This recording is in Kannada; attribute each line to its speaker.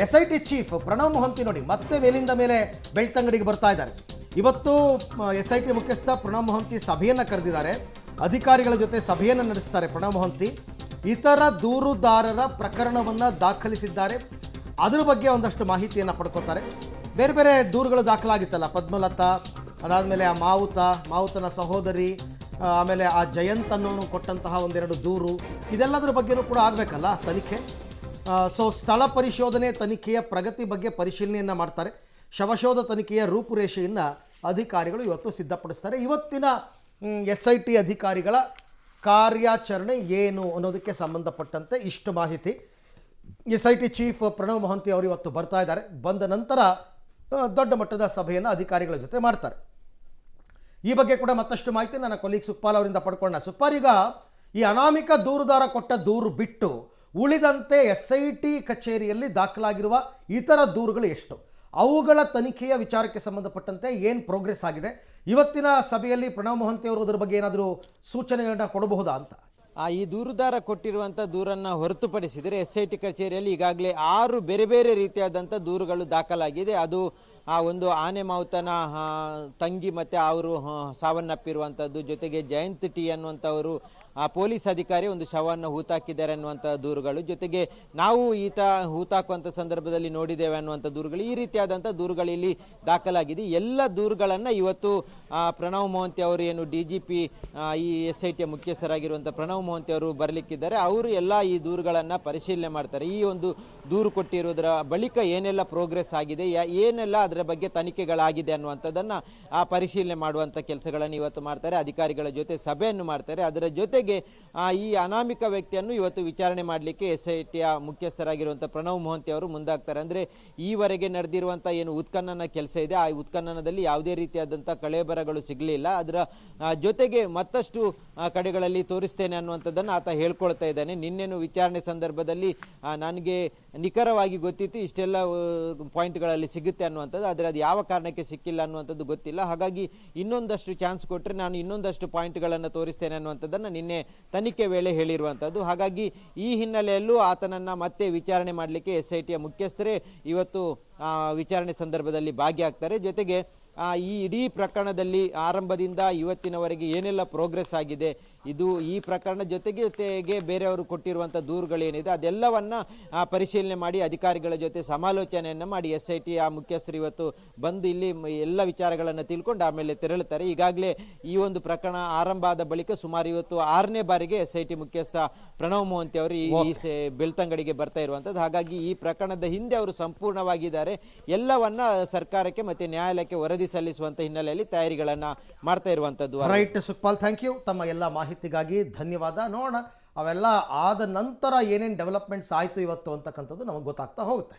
Speaker 1: SIT ಚೀಫ್ ಪ್ರಣವ್ ಮೊಹಂತಿ ನೋಡಿ ಮತ್ತೆ ಮೇಲಿಂದ ಮೇಲೆ ಬೆಳ್ತಂಗಡಿಗೆ ಬರ್ತಾ ಇದ್ದಾರೆ. ಇವತ್ತು SIT ಮುಖ್ಯಸ್ಥ ಪ್ರಣವ್ ಮೊಹಂತಿ ಸಭೆಯನ್ನು ಕರೆದಿದ್ದಾರೆ. ಅಧಿಕಾರಿಗಳ ಜೊತೆ ಸಭೆಯನ್ನು ನಡೆಸ್ತಾರೆ ಪ್ರಣವ್ ಮೊಹಂತಿ. ಇತರ ದೂರುದಾರರ ಪ್ರಕರಣವನ್ನು ದಾಖಲಿಸಿದ್ದಾರೆ. ಅದರ ಬಗ್ಗೆ ಒಂದಷ್ಟು ಮಾಹಿತಿಯನ್ನು ಪಡ್ಕೋತಾರೆ. ಬೇರೆ ಬೇರೆ ದೂರುಗಳು ದಾಖಲಾಗಿತ್ತಲ್ಲ, ಪದ್ಮಲತಾ, ಅದಾದಮೇಲೆ ಆ ಮಾವುತನ ಸಹೋದರಿ, ಆಮೇಲೆ ಆ ಜಯಂತ್ ಅನ್ನೋನು ಕೊಟ್ಟಂತಹ ಒಂದೆರಡು ದೂರು, ಇದೆಲ್ಲದರ ಬಗ್ಗೆನೂ ಕೂಡ ಆಗಬೇಕಲ್ಲ ತನಿಖೆ. ಸೊ ಸ್ಥಳ ಪರಿಶೋಧನೆ ತನಿಖೆಯ ಪ್ರಗತಿ ಬಗ್ಗೆ ಪರಿಶೀಲನೆಯನ್ನು ಮಾಡ್ತಾರೆ. ಶವಶೋಧ ತನಿಖೆಯ ರೂಪುರೇಷೆಯನ್ನು ಅಧಿಕಾರಿಗಳು ಇವತ್ತು ಸಿದ್ಧಪಡಿಸ್ತಾರೆ. ಇವತ್ತಿನ SIT ಅಧಿಕಾರಿಗಳ ಕಾರ್ಯಾಚರಣೆ ಏನು ಅನ್ನೋದಕ್ಕೆ ಸಂಬಂಧಪಟ್ಟಂತೆ ಇಷ್ಟು ಮಾಹಿತಿ. SIT ಚೀಫ್ ಪ್ರಣವ್ ಮೊಹಂತಿ ಅವರು ಇವತ್ತು ಬರ್ತಾ ಇದ್ದಾರೆ. ಬಂದ ನಂತರ ದೊಡ್ಡ ಮಟ್ಟದ ಸಭೆಯನ್ನು ಅಧಿಕಾರಿಗಳ ಜೊತೆ ಮಾಡ್ತಾರೆ. ಈ ಬಗ್ಗೆ ಕೂಡ ಮತ್ತಷ್ಟು ಮಾಹಿತಿ ನನ್ನ ಕೊಲೀಗ್ ಸುಕ್ಪಾಲ್ ಅವರಿಂದ ಪಡ್ಕೊಳ್ಳೋಣ. ಸುಕ್ಪಾಲ್, ಈಗ ಈ ಅನಾಮಿಕ ದೂರುದಾರ ಕೊಟ್ಟ ದೂರು ಬಿಟ್ಟು ಉಳಿದಂತೆ SIT ಕಚೇರಿಯಲ್ಲಿ ದಾಖಲಾಗಿರುವ ಇತರ ದೂರುಗಳು ಎಷ್ಟು, ಅವುಗಳ ತನಿಖೆಯ ವಿಚಾರಕ್ಕೆ ಸಂಬಂಧಪಟ್ಟಂತೆ ಏನು ಪ್ರೋಗ್ರೆಸ್ ಆಗಿದೆ? ಇವತ್ತಿನ ಸಭೆಯಲ್ಲಿ ಪ್ರಣವ್ ಮೊಹಂತಿ ಅವರು ಅದರ ಬಗ್ಗೆ ಏನಾದರೂ ಸೂಚನೆಗಳನ್ನ ಕೊಡಬಹುದಾ ಅಂತ?
Speaker 2: ಈ ದೂರುದಾರ ಕೊಟ್ಟಿರುವಂಥ ದೂರನ್ನು ಹೊರತುಪಡಿಸಿದರೆ SIT ಕಚೇರಿಯಲ್ಲಿ ಈಗಾಗಲೇ 6 ಬೇರೆ ಬೇರೆ ರೀತಿಯಾದಂಥ ದೂರುಗಳು ದಾಖಲಾಗಿದೆ. ಅದು ಒಂದು ಆನೆ ಮಾವುತನ ತಂಗಿ ಮತ್ತು ಅವರು ಸಾವನ್ನಪ್ಪಿರುವಂಥದ್ದು, ಜೊತೆಗೆ ಜಯಂತ್ ಟಿ ಅನ್ನುವಂಥವರು ಪೊಲೀಸ್ ಅಧಿಕಾರಿ ಒಂದು ಶವವನ್ನು ಹೂತಾಕಿದ್ದಾರೆ ಅನ್ನುವಂಥ ದೂರುಗಳು, ಜೊತೆಗೆ ನಾವು ಈತ ಹೂತಾಕುವಂಥ ಸಂದರ್ಭದಲ್ಲಿ ನೋಡಿದ್ದೇವೆ ಅನ್ನುವಂಥ ದೂರುಗಳು, ಈ ರೀತಿಯಾದಂಥ ದೂರುಗಳು ಇಲ್ಲಿ ದಾಖಲಾಗಿದೆ. ಎಲ್ಲ ದೂರುಗಳನ್ನು ಇವತ್ತು ಪ್ರಣವ್ ಮೊಹಂತಿ ಅವರು ಏನು DGP ಈ SIT ಮುಖ್ಯಸ್ಥರಾಗಿರುವಂಥ ಪ್ರಣವ್ ಮೊಹಂತಿ ಅವರು ಬರಲಿಕ್ಕಿದ್ದಾರೆ. ಅವರು ಎಲ್ಲ ಈ ದೂರುಗಳನ್ನು ಪರಿಶೀಲನೆ ಮಾಡ್ತಾರೆ. ಈ ಒಂದು ದೂರು ಕೊಟ್ಟಿರೋದರ ಬಳಿಕ ಏನೆಲ್ಲ ಪ್ರೋಗ್ರೆಸ್ ಆಗಿದೆ, ಏನೆಲ್ಲ ಅದರ ಬಗ್ಗೆ ತನಿಖೆಗಳಾಗಿದೆ ಅನ್ನುವಂಥದ್ದನ್ನು ಪರಿಶೀಲನೆ ಮಾಡುವಂಥ ಕೆಲಸಗಳನ್ನು ಇವತ್ತು ಮಾಡ್ತಾರೆ. ಅಧಿಕಾರಿಗಳ ಜೊತೆ ಸಭೆಯನ್ನು ಮಾಡ್ತಾರೆ. ಅದರ ಜೊತೆಗೆ ಈ ಅನಾಮಿಕ ವ್ಯಕ್ತಿಯನ್ನು ಇವತ್ತು ವಿಚಾರಣೆ ಮಾಡಲಿಕ್ಕೆ SIT ಮುಖ್ಯಸ್ಥರಾಗಿರುವಂಥ ಪ್ರಣವ್ ಮೊಹಂತಿ ಅವರು ಮುಂದಾಗ್ತಾರೆ. ಅಂದರೆ ಈವರೆಗೆ ನಡೆದಿರುವಂಥ ಏನು ಉತ್ಖನನ ಕೆಲಸ ಇದೆ, ಆ ಉತ್ಖನನದಲ್ಲಿ ಯಾವುದೇ ರೀತಿಯಾದಂಥ ಕಳೆಬರಗಳು ಸಿಗಲಿಲ್ಲ. ಅದರ ಜೊತೆಗೆ ಮತ್ತಷ್ಟು ಕಡೆಗಳಲ್ಲಿ ತೋರಿಸ್ತೇನೆ ಅನ್ನುವಂಥದ್ದನ್ನು ಆತ ಹೇಳ್ಕೊಳ್ತಾ ಇದ್ದಾನೆ. ನಿನ್ನೆನು ವಿಚಾರಣೆ ಸಂದರ್ಭದಲ್ಲಿ ನನಗೆ ನಿಖರವಾಗಿ ಗೊತ್ತಿತ್ತು ಇಷ್ಟೆಲ್ಲ ಪಾಯಿಂಟ್ಗಳಲ್ಲಿ ಸಿಗುತ್ತೆ ಅನ್ನುವಂಥದ್ದು, ಆದರೆ ಅದು ಯಾವ ಕಾರಣಕ್ಕೆ ಸಿಕ್ಕಿಲ್ಲ ಅನ್ನುವಂಥದ್ದು ಗೊತ್ತಿಲ್ಲ. ಹಾಗಾಗಿ ಇನ್ನೊಂದಷ್ಟು ಚಾನ್ಸ್ ಕೊಟ್ಟರೆ ನಾನು ಇನ್ನೊಂದಷ್ಟು ಪಾಯಿಂಟ್ಗಳನ್ನು ತೋರಿಸ್ತೇನೆ ಅನ್ನುವಂಥದ್ದನ್ನು ನಿನ್ನೆ ತನಿಖೆ ವೇಳೆ ಹೇಳಿರುವಂಥದ್ದು. ಹಾಗಾಗಿ ಈ ಹಿನ್ನೆಲೆಯಲ್ಲೂ ಆತನನ್ನು ಮತ್ತೆ ವಿಚಾರಣೆ ಮಾಡಲಿಕ್ಕೆ SIT ಮುಖ್ಯಸ್ಥರೇ ಇವತ್ತು ವಿಚಾರಣೆ ಸಂದರ್ಭದಲ್ಲಿ ಭಾಗಿಯಾಗ್ತಾರೆ. ಜೊತೆಗೆ ಈ ಇಡೀ ಪ್ರಕರಣದಲ್ಲಿ ಆರಂಭದಿಂದ ಇವತ್ತಿನವರೆಗೆ ಏನೆಲ್ಲ ಪ್ರೋಗ್ರೆಸ್ ಆಗಿದೆ, ಈ ಪ್ರಕರಣ ಜೊತೆಗೆ ಬೇರೆಯವರು ಕೊಟ್ಟಿರುವಂಥ ದೂರುಗಳೇನಿದೆ ಅದೆಲ್ಲವನ್ನ ಪರಿಶೀಲನೆ ಮಾಡಿ ಅಧಿಕಾರಿಗಳ ಜೊತೆ ಸಮಾಲೋಚನೆಯನ್ನು ಮಾಡಿ SIT ಮುಖ್ಯಸ್ಥರು ಇವತ್ತು ಬಂದು ಇಲ್ಲಿ ಎಲ್ಲ ವಿಚಾರಗಳನ್ನು ತಿಳ್ಕೊಂಡು ಆಮೇಲೆ ತೆರಳುತ್ತಾರೆ. ಈಗಾಗಲೇ ಈ ಒಂದು ಪ್ರಕರಣ ಆರಂಭ ಆದ ಬಳಿಕ ಸುಮಾರು ಇವತ್ತು 6ನೇ ಬಾರಿಗೆ SIT ಮುಖ್ಯಸ್ಥ ಪ್ರಣವ್ ಮೊಹಂತಿ ಅವರು ಈ ಬೆಳ್ತಂಗಡಿಗೆ ಬರ್ತಾ ಇರುವಂಥದ್ದು. ಹಾಗಾಗಿ ಈ ಪ್ರಕರಣದ ಹಿಂದೆ ಅವರು ಸಂಪೂರ್ಣವಾಗಿದ್ದಾರೆ. ಎಲ್ಲವನ್ನ ಸರ್ಕಾರಕ್ಕೆ ಮತ್ತೆ ನ್ಯಾಯಾಲಯಕ್ಕೆ ವರದಿ ಸಲ್ಲಿಸುವಂತ ಹಿನ್ನೆಲೆಯಲ್ಲಿ ತಯಾರಿಗಳನ್ನ ಮಾಡ್ತಾ ಇರುವಂತದ್ದು.
Speaker 1: Right Sukhpal, thank you. ತಮ್ಮ ಎಲ್ಲ ಮಾಹಿತಿಗಾಗಿ ಧನ್ಯವಾದ. ನೋಡೋಣ ಅವೆಲ್ಲ ಆದ ನಂತರ ಏನೇನು ಡೆವಲಪ್ಮೆಂಟ್ಸ್ ಆಯಿತು ಇವತ್ತು ಅಂತಕ್ಕಂಥದ್ದು ನಮಗೆ ಗೊತ್ತಾಗ್ತಾ ಹೋಗುತ್ತೆ.